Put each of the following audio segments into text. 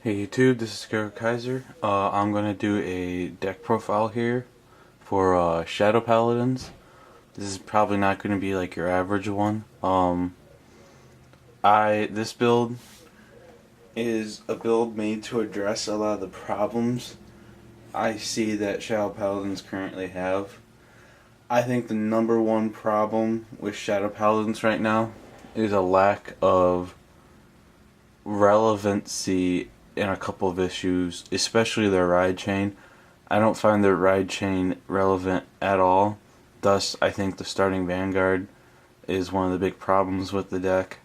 Hey YouTube, this is Kaiser. I'm gonna do a deck profile here for Shadow Paladins. This is probably not gonna be like your average one. This build is a build made to address a lot of the problems I see that Shadow Paladins currently have. I think the number one problem with Shadow Paladins right now is a lack of relevancy in a couple of issues, especially their ride chain. I don't find their ride chain relevant at all. Thus, I think the starting Vanguard is one of the big problems with the deck.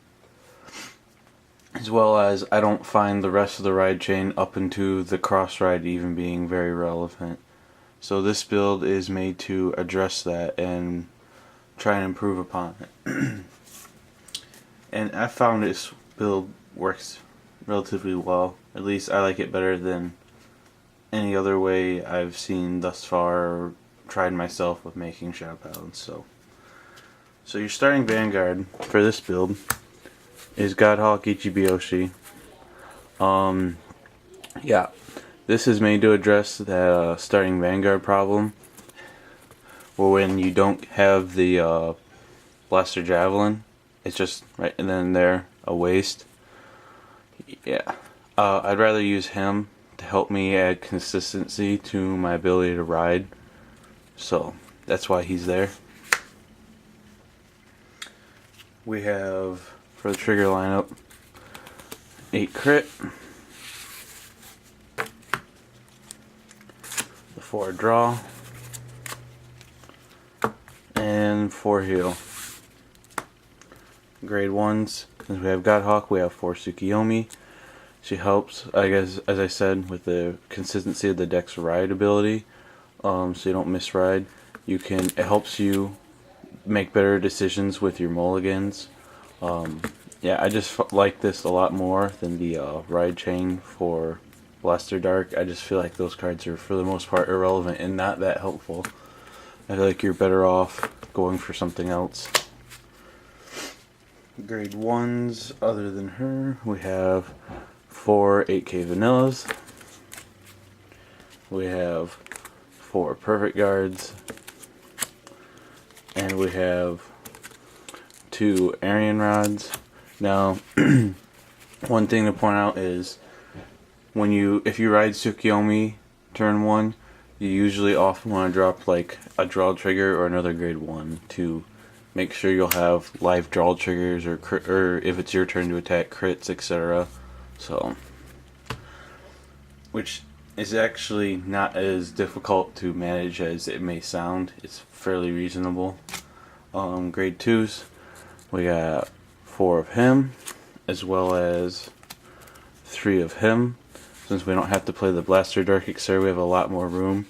As well as I don't find the rest of the ride chain up into the cross ride even being very relevant. So this build is made to address that and try and improve upon it. And I found this build works relatively well. At least I like it better than any other way I've seen thus far or tried myself with making Shadow Paladins. So your starting Vanguard for this build is Godhawk Ichibiyoshi. Yeah, this is made to address that starting Vanguard problem, where when you don't have the Blaster Javelin, it's just right and then there, a waste. Yeah, I'd rather use him to help me add consistency to my ability to ride, so that's why he's there. We have, for the trigger lineup, 8 crit, the 4 draw, and 4 heal. Grade 1s, since we have Godhawk, we have 4 Tsukiyomi. She helps, I guess, as I said, with the consistency of the deck's ride ability, so you don't misride. It helps you make better decisions with your mulligans. Yeah, I just like this a lot more than the ride chain for Blaster Dark. I just feel like those cards are, for the most part, irrelevant and not that helpful. I feel like you're better off going for something else. Grade 1s, other than her, we have 4 8K Vanillas. We have 4 Perfect Guards. And we have 2 Aryan Rods. Now, one thing to point out is if you ride Tsukiyomi turn 1, you usually often want to drop like a draw trigger or another grade 1 to make sure you'll have live draw triggers or if it's your turn to attack, crits, etc. So, which is actually not as difficult to manage as it may sound. It's fairly reasonable. Grade 2s, we got 4 of him, as well as 3 of him. Since we don't have to play the Blaster Dark Exer, we have a lot more room.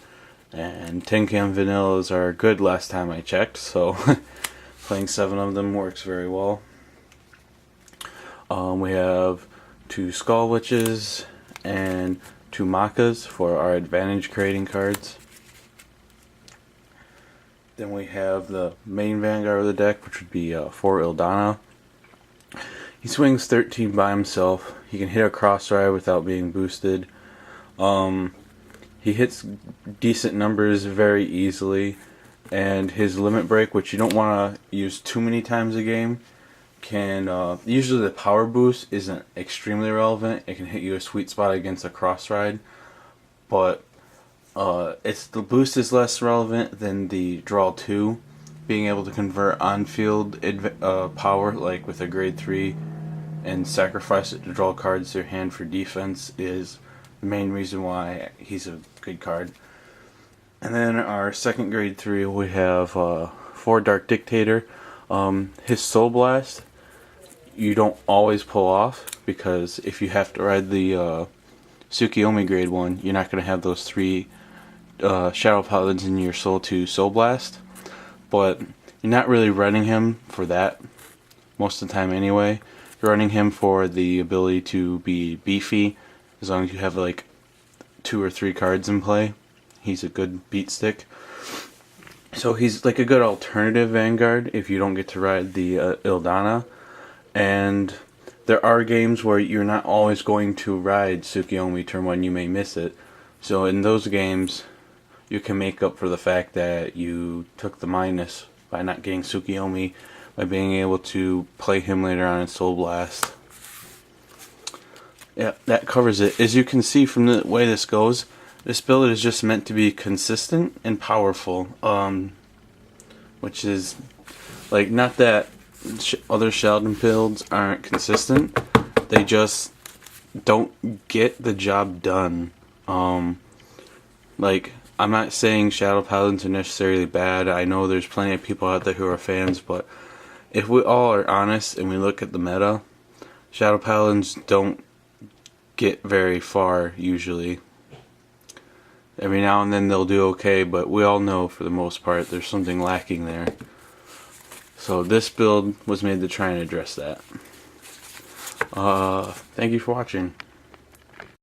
And 10 cam vanillas are good last time I checked, so playing 7 of them works very well. We have 2 Skull Witches and 2 Makas for our advantage creating cards. Then we have the main Vanguard of the deck, which would be 4 Ildana. He swings 13 by himself. He can hit a cross ride without being boosted. He hits decent numbers very easily, and his limit break, which you don't want to use too many times a game, can usually the power boost isn't extremely relevant. It can hit you a sweet spot against a cross ride, but the boost is less relevant than the draw 2. Being able to convert on-field power, like with a grade 3, and sacrifice it to draw cards to your hand for defense is the main reason why he's a good card. And then our second grade 3, we have 4 Dark Dictator. His Soul Blast, you don't always pull off, because if you have to ride the Tsukiyomi grade 1, you're not going to have those 3 Shadow Paladins in your Soul 2 Soul Blast. But you're not really running him for that most of the time anyway. You're running him for the ability to be beefy, as long as you have like 2 or 3 cards in play. He's a good beat stick. So he's like a good alternative Vanguard if you don't get to ride the Ildana. And there are games where you're not always going to ride Tsukiyomi turn 1, you may miss it. So in those games, you can make up for the fact that you took the minus by not getting Tsukiyomi, by being able to play him later on in Soul Blast. Yeah, that covers it. As you can see from the way this goes, this build is just meant to be consistent and powerful. Which is, like, not that other Sheldon builds aren't consistent. They just don't get the job done. Like, I'm not saying Shadow Paladins are necessarily bad. I know there's plenty of people out there who are fans, but if we all are honest and we look at the meta, Shadow Paladins don't get very far usually. Every now and then they'll do okay, but we all know for the most part there's something lacking there. So this build was made to try and address that. Thank you for watching.